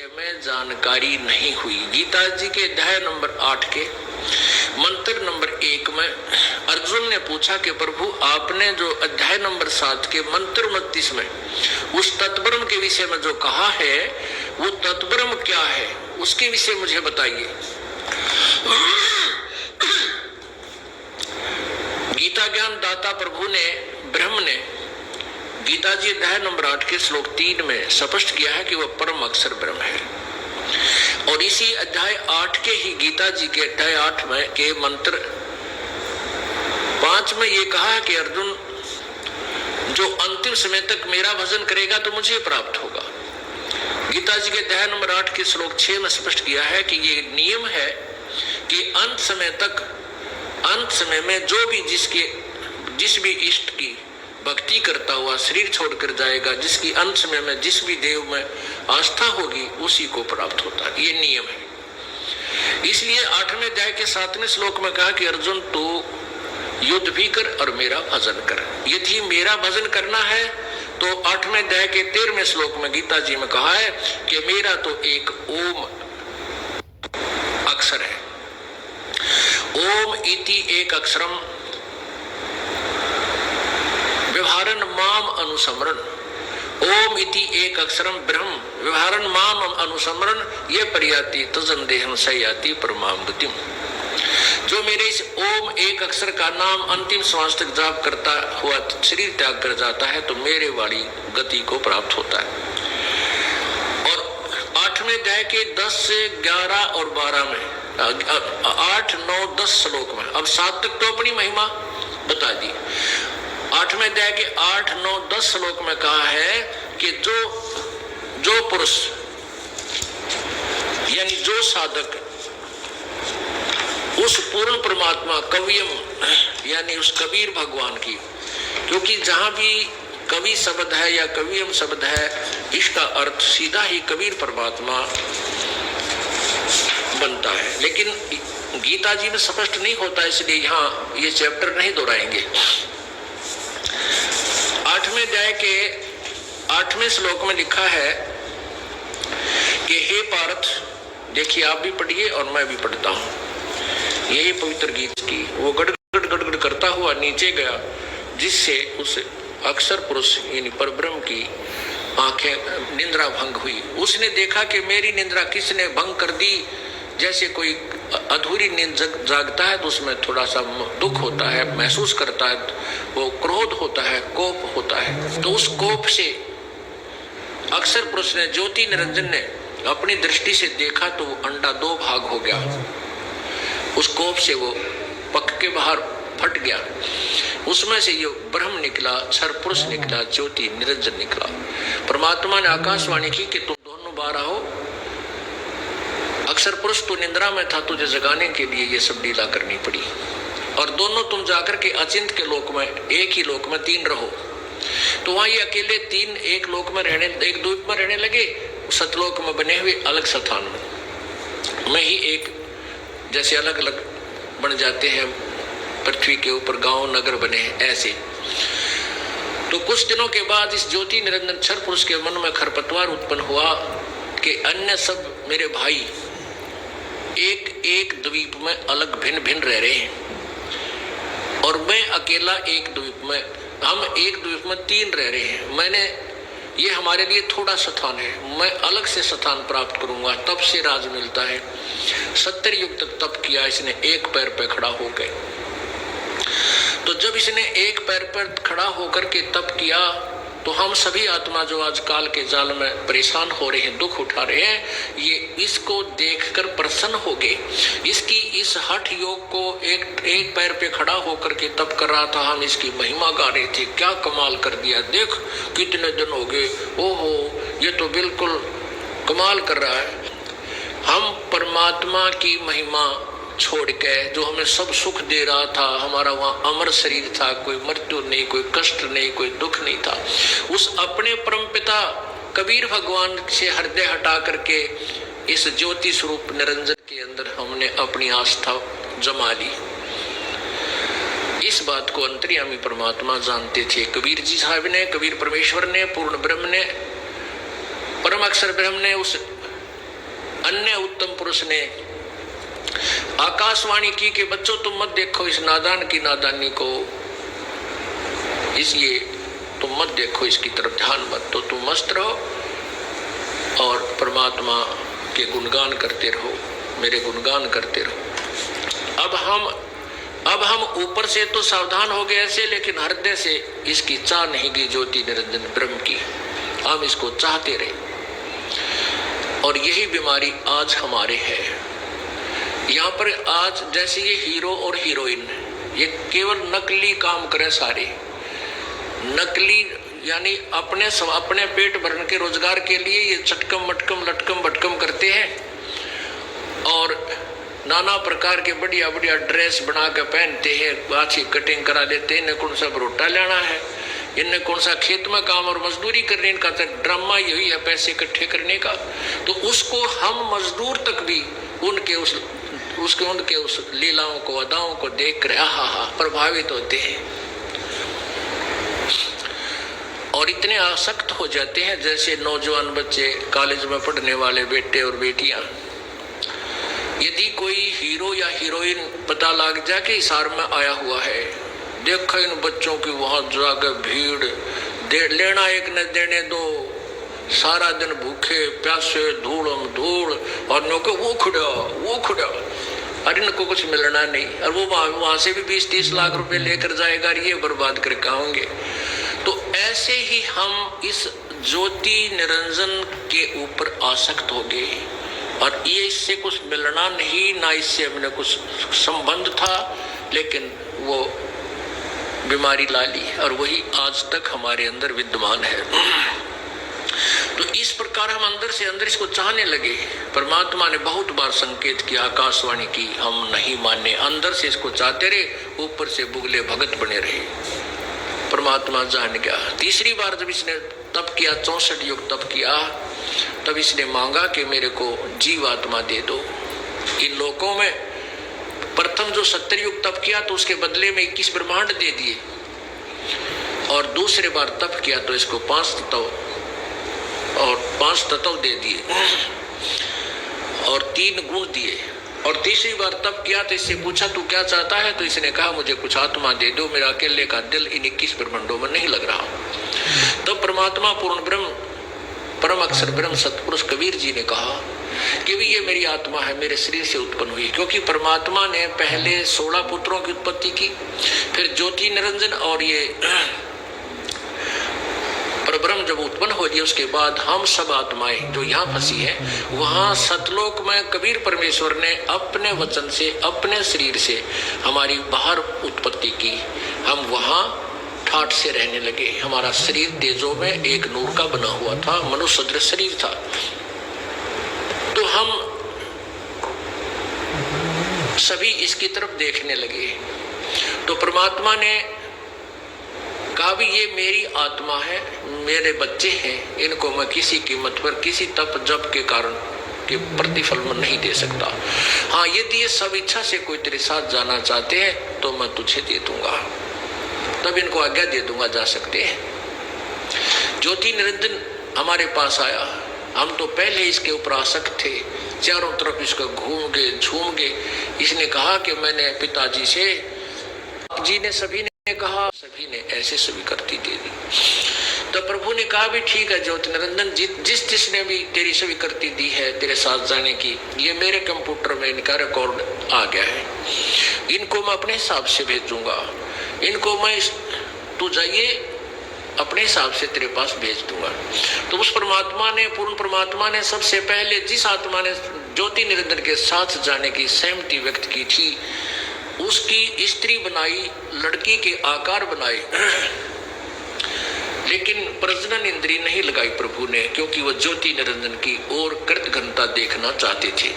विषय में जानकारी नहीं हुई। गीता जी के अध्याय नंबर 8 के मंत्र नंबर 1 में अर्जुन ने पूछा कि प्रभु आपने जो अध्याय नंबर 7 के मंत्र 29 में उस तत्ब्रह्म के विषय में जो कहा है वो तत्ब्रह्म क्या है, उसके विषय मुझे बताइए। गीता ज्ञान दाता प्रभु ने ब्रह्म ने गीता जी अध्याय नंबर 8 के श्लोक 3 में स्पष्ट किया है कि वह परम अक्षर ब्रह्म है। और इसी अध्याय 8 के ही गीता जी के अध्याय 8 में के मंत्र 5 में ये कहा है कि अर्जुन जो अंतिम समय तक मेरा भजन करेगा तो मुझे प्राप्त होगा। गीता जी के अध्याय नंबर 8 के श्लोक 6 में स्पष्ट किया है कि ये नियम है कि अंत समय में जो भी जिस भी इष्ट की भक्ति करता हुआ शरीर छोड़कर जाएगा, जिसकी अंत समय में जिस भी देव में आस्था होगी उसी को प्राप्त होता है, ये नियम है। इसलिए 8वें अध्याय के 7वें श्लोक में कहा कि अर्जुन तू युद्ध भी कर और मेरा भजन कर। यदि मेरा भजन करना है तो 8वें अध्याय के 13वें श्लोक में गीता जी में कहा है कि मेरा तो एक ओम अक्षर है। ओम इति एक अक्षरम व्यवहारन माम अनुसमरण। ओम इति एक अक्षरम ब्रह्म व्यवहारन माम अनुसमरण ये परियाति तजन देहम सयाति परमाम गतिम। जो मेरे इस ओम एक अक्षर का नाम अंतिम श्वास तक जाप करता हुआ शरीर त्याग कर जाता है तो मेरे वाली गति को प्राप्त होता है। और 8वें अध्याय के 10 से 11 और 12 में 8, 9, 10 श्लोक में, अब 7 तक तो अपनी महिमा बता दी। 8वें अध्याय के 8, 9, 10 श्लोक में कहा है कि जो पुरुष यानी जो साधक उस पूर्ण परमात्मा कवियम यानी उस कबीर भगवान की, क्योंकि जहां भी कवि शब्द है या कवियम शब्द है इसका अर्थ सीधा ही कबीर परमात्मा बनता है, लेकिन गीता जी में स्पष्ट नहीं होता, इसलिए यहाँ ये चैप्टर नहीं दोहराएंगे। 8वें अध्याय के 8वें श्लोक में लिखा है कि हे पार्थ, देखिए आप भी पढ़िए और मैं भी पढ़ता हूँ, यही पवित्र गीत की। वो गड़गड़ गड़गड़ करता हुआ नीचे गया जिससे उस अक्षर पुरुष यानी परब्रह्म की आंखें निंद्रा भंग हुई। उसने देखा कि मेरी निंद्रा किसने भंग कर दी। जैसे कोई अधूरी नींद जागता है तो उसमें थोड़ा सा दुख होता है, महसूस करता है, वो क्रोध होता है, कोप होता है। तो उस कोप से अक्षर पुरुष ने ज्योति निरंजन ने अपनी दृष्टि से देखा तो वो अंडा 2 भाग हो गया। उस कोप से वो पक के बाहर फट गया, उसमें से ये ब्रह्म निकला, क्षर पुरुष निकला, ज्योति निरंजन निकला। परमात्मा ने आकाशवाणी की कि तुम दोनों बाहर आओ। अक्षर पुरुष तो निंद्रा में था, तुझे जगाने के लिए ये सब लीला करनी पड़ी। और दोनों तुम जाकर के अचिंत के लोक में, एक ही लोक में 3 रहो। तो वहां ये अकेले 3 एक लोक में रहने, एक द्वीप में रहने लगे, सतलोक में बने हुए अलग स्थान में ही एक जैसे अलग अलग बन जाते हैं, पृथ्वी के ऊपर गांव नगर बने हैं ऐसे। तो कुछ दिनों के बाद इस ज्योति निरंजन क्षर पुरुष के मन में खरपतवार उत्पन्न हुआ कि अन्य सब मेरे भाई एक द्वीप में अलग भिन्न भिन्न रह रहे हैं और मैं अकेला एक द्वीप में, हम एक द्वीप में 3 रह रहे हैं। मैंने ये हमारे लिए थोड़ा स्थान है, मैं अलग से स्थान प्राप्त करूंगा, तब से राज मिलता है। 70 युग तक तप किया इसने, एक पैर पे खड़ा हो गए। तो जब इसने एक पैर पर खड़ा होकर के तप किया तो हम सभी आत्मा जो आज काल के जाल में परेशान हो रहे हैं, दुख उठा रहे हैं, ये इसको देखकर प्रसन्न हो गए। इसकी इस हठ योग को एक पैर पे खड़ा होकर के तप कर रहा था, हम इसकी महिमा गा रहे थे, क्या कमाल कर दिया, देख कितने दिन हो गए, ओहो ये तो बिल्कुल कमाल कर रहा है। हम परमात्मा की महिमा छोड़ के जो हमें सब सुख दे रहा था, हमारा वहाँ अमर शरीर था, कोई मृत्यु नहीं, कोई कष्ट नहीं, कोई दुख नहीं था, उस अपने परम पिता कबीर भगवान से हृदय हटा करके इस ज्योति स्वरूप निरंजन के अंदर हमने अपनी आस्था जमा ली। इस बात को अंतर्यामी परमात्मा जानते थे। कबीर जी साहब ने, कबीर परमेश्वर ने, पूर्ण ब्रह्म ने, परम अक्षर ब्रह्म ने उस अन्य उत्तम पुरुष ने आकाशवाणी की कि बच्चों तुम मत देखो इस नादान की नादानी को, इसलिए तुम मत देखो इसकी तरफ, ध्यान मत, तो तुम मस्त रहो और परमात्मा के गुणगान करते रहो, मेरे गुणगान करते रहो। अब हम ऊपर से तो सावधान हो गए ऐसे, लेकिन हृदय से इसकी चाह नहीं गई ज्योति निरंजन ब्रह्म की, हम इसको चाहते रहे। और यही बीमारी आज हमारे है। यहाँ पर आज जैसे ये हीरो और हीरोइन ये केवल नकली काम करें, सारे नकली, यानी अपने पेट भरने के रोजगार के लिए ये चटकम मटकम लटकम भटकम करते हैं और नाना प्रकार के बढ़िया बढ़िया ड्रेस बना के पहनते हैं, अच्छी कटिंग करा लेते हैं। इन्हें कौन सा बरोटा लेना है, इन्हें कौन सा खेत में काम और मजदूरी करने, इनका तो ड्रामा यही है पैसे इकट्ठे करने का। तो उसको हम मजदूर तक भी उनके उस लीलाओं को, अदाओं को देख कर हा प्रभावित होते हैं और इतने आसक्त हो जाते हैं जैसे नौजवान बच्चे, कॉलेज में पढ़ने वाले बेटे और बेटियां। यदि कोई हीरो या हीरोइन पता लग जाए कि हिसार में आया हुआ है, देखो इन बच्चों की वहां जाकर भीड़, लेना एक न देने दो, सारा दिन भूखे प्यासे धूलम धूल, और नौके वो खुड़ा, अरे इनको कुछ मिलना नहीं, और वो वहां से भी 20-30 लाख रुपए लेकर जाएगा, ये बर्बाद करके आएंगे। तो ऐसे ही हम इस ज्योति निरंजन के ऊपर आसक्त हो गए और ये इससे कुछ मिलना नहीं, ना इससे हमने कुछ संबंध था, लेकिन वो बीमारी ला ली और वही आज तक हमारे अंदर विद्यमान है। तो इस प्रकार हम अंदर से अंदर इसको चाहने लगे। परमात्मा ने बहुत बार संकेत किया, आकाशवाणी की, हम नहीं माने, अंदर से इसको चाहते रहे, ऊपर से बुगले भगत बने रहे। परमात्मा जान गया। तीसरी बार जब इसने तप किया, 64 युग तप किया, तब इसने मांगा कि मेरे को जीवात्मा दे दो। इन लोकों में प्रथम जो 70 युग तप किया तो उसके बदले में 21 ब्रह्मांड दे दिए, और दूसरे बार तप किया तो इसको 5 तत्व दे दिए और 3 गुण दिए। और तीसरी बार तप किया तो इससे पूछा तू क्या चाहता है, तो इसने कहा मुझे कुछ आत्मा दे दो, मेरा अकेले का दिल इन 21 ब्रह्मांडों में नहीं लग रहा। तो परमात्मा पूर्ण ब्रह्म, परम अक्षर ब्रह्म सतपुरुष कबीर जी ने कहा कि ये मेरी आत्मा है, मेरे शरीर से उत्पन्न हुई। क्योंकि परमात्मा ने पहले 16 पुत्रों की उत्पत्ति की, फिर ज्योति निरंजन और ये परब्रह्म जब उत्पन्न हो गई, उसके बाद हम सब आत्माएं जो यहाँ फंसी है, वहां सतलोक में कबीर परमेश्वर ने अपने वचन से, अपने शरीर से हमारी बाहर उत्पत्ति की। हम वहां ठाठ से रहने लगे। हमारा शरीर तेजो में एक नूर का बना हुआ था, मनुष्य सदृश शरीर था। तो हम सभी इसकी तरफ देखने लगे। तो परमात्मा ने कहा भी ये मेरी आत्मा है, मेरे बच्चे हैं, इनको मैं किसी कीमत पर, किसी तप जप के कारण के प्रतिफल में नहीं दे सकता। हाँ, यदि ये सब इच्छा से कोई तेरे साथ जाना चाहते हैं तो मैं तुझे दे दूंगा, तब इनको आज्ञा दे दूंगा, जा सकते हैं। ज्योति निरंजन हमारे पास आया। हम तो पहले इसके ऊपर आसक्त थे, चारों तरफ इसको घूम गए, झूम गए। इसने कहा कि मैंने पिताजी से, जी ने, सभी ने कहा, सभी ने ऐसे स्वीकृति दे दी। तो प्रभु ने कहा भी ठीक है ज्योति निरंजन, जिसने भी तेरी स्वीकृति दी है तेरे साथ जाने की, ये मेरे कंप्यूटर में इनका रिकॉर्ड आ गया है, इनको मैं अपने हिसाब से भेजूंगा, इनको मैं तू जाइए अपने हिसाब से तेरे पास भेज दूंगा। तो उस परमात्मा ने, पूर्ण परमात्मा ने सबसे पहले जिस आत्मा ने ज्योति निरंजन के साथ जाने की सहमति व्यक्त की थी, उसकी स्त्री बनाई, लड़की के आकार बनाए, लेकिन प्रजनन इंद्री नहीं लगाई प्रभु ने, क्योंकि वो ज्योति निरंजन की और कृत घनता देखना चाहते थे।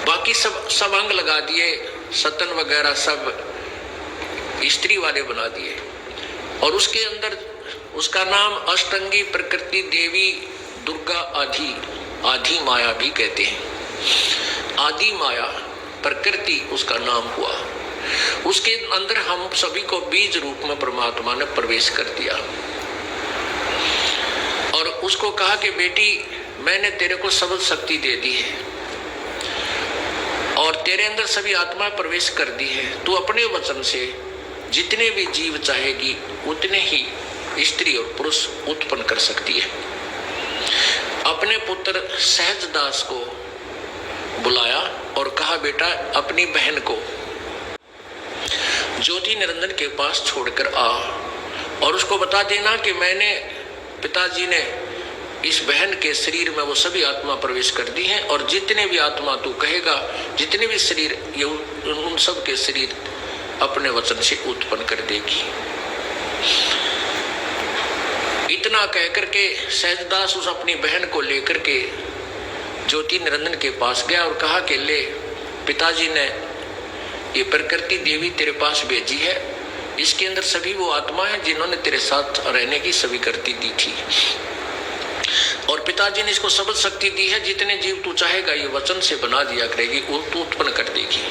बाकी सब अंग लगा दिए, सतन वगैरह सब स्त्री वाले बना दिए, और उसके अंदर उसका नाम अष्टंगी प्रकृति देवी दुर्गा आदि माया भी कहते हैं। आदि माया प्रकृति उसका नाम हुआ। उसके अंदर हम सभी को बीज रूप में परमात्मा ने प्रवेश कर दिया और उसको कहा कि बेटी मैंने तेरे को सबल शक्ति दे दी है और तेरे अंदर सभी आत्मा प्रवेश कर दी है। तू अपने वचन से जितने भी जीव चाहेगी उतने ही स्त्री और पुरुष उत्पन्न कर सकती है। अपने पुत्र सहजदास को बुलाया और कहा, बेटा अपनी बहन को ज्योति निरंजन के पास छोड़कर आ और उसको बता देना कि मैंने, पिताजी ने इस बहन के शरीर में वो सभी आत्मा प्रवेश कर दी हैं और जितने भी आत्मा तू कहेगा, जितने भी शरीर, ये उन सब के शरीर अपने वचन से उत्पन्न कर देगी। इतना कहकर के सहजदास उस अपनी बहन को लेकर के ज्योति निरंजन के पास गया और कहा कि ले, पिताजी ने ये प्रकृति देवी तेरे पास भेजी है, इसके अंदर सभी वो आत्मा है जिन्होंने तेरे साथ रहने की स्वीकृति दी थी और पिताजी ने इसको सबल शक्ति दी है, जितने जीव तू चाहेगा ये वचन से बना दिया करेगी, वो तू उत्पन्न कर देगी।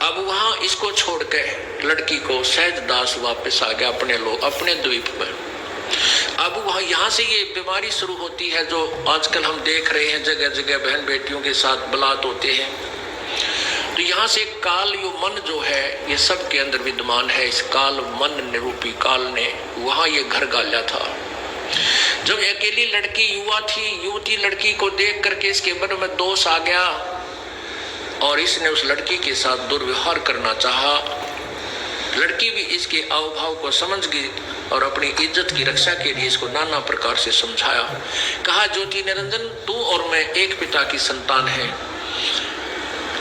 अब वहां इसको छोड़ के लड़की को सहजदास वापस आ गया अपने द्वीप में। अब वह यहाँ से ये बीमारी शुरू होती है जो आजकल हम देख रहे हैं, जगह जगह बहन बेटियों के साथ बलात् होते हैं। तो यहाँ से काल यो मन जो है ये सब के अंदर विद्यमान है। इस काल मन निरूपी काल ने वहां ये घर गाला था। जब अकेली लड़की युवती लड़की को देख करके इसके मन में दोष आ गया और इसने उस लड़की के साथ दुर्व्यवहार करना चाहा। लड़की भी इसके अवभाव को समझ गई और अपनी इज्जत की रक्षा के लिए इसको नाना प्रकार से समझाया। कहा, ज्योति निरंजन तू और मैं एक पिता की संतान है।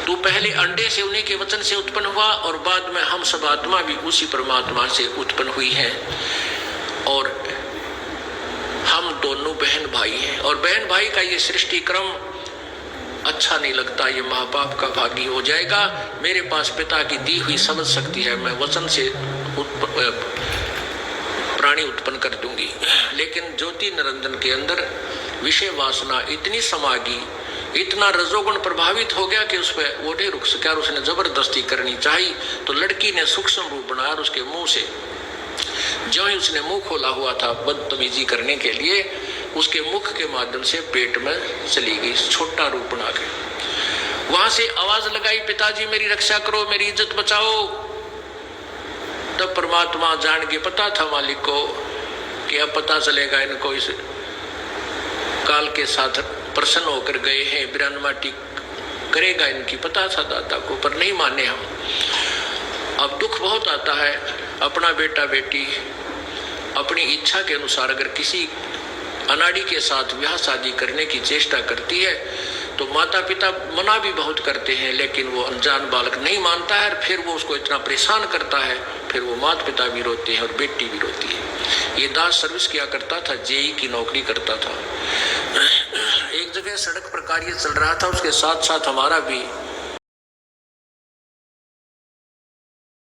तू पहले अंडे से, उन्हीं के वचन से उत्पन्न हुआ और बाद में हम सब आत्मा भी उसी परमात्मा से उत्पन्न हुई है और हम दोनों बहन भाई हैं। और बहन भाई का ये सृष्टि क्रम अच्छा नहीं लगता, ये माँ बाप का भागी हो जाएगा। मेरे पास पिता की दी हुई समझ शक्ति है, मैं वचन से प्राणी उत्पन्न कर दूंगी। लेकिन ज्योति निरंजन के अंदर विषय वासना इतनी समागी, इतना रजोगुण प्रभावित हो गया कि उस पर वो नहीं रुक सका और उसने जबरदस्ती करनी चाहिए। तो लड़की ने सूक्ष्म रूप बनाया और उसके मुंह से, जो ही उसने मुंह खोला हुआ था बदतमीजी करने के लिए, उसके मुख के माध्यम से पेट में चली गई, छोटा रूप बना के। वहां से आवाज लगाई, पिताजी मेरी रक्षा करो, मेरी इज्जत बचाओ। तब परमात्मा जान के, पता था मालिक को कि अब पता चलेगा इनको, इस काल के साथ प्रसन्न होकर गए हैं, बिरानमाटी करेगा इनकी, पता था दादा को, पर नहीं माने हम। अब दुख बहुत आता है, अपना बेटा बेटी अपनी इच्छा के अनुसार अगर किसी अनाड़ी के साथ ब्याह शादी करने की चेष्टा करती है तो माता पिता मना भी बहुत करते हैं, लेकिन वो अनजान बालक नहीं मानता है और फिर वो उसको इतना परेशान करता है, फिर वो माता पिता भी रोते हैं और बेटी भी रोती है। ये दास सर्विस किया करता था, जेई की नौकरी करता था। एक जगह सड़क पर कार्य चल रहा था, उसके साथ साथ हमारा भी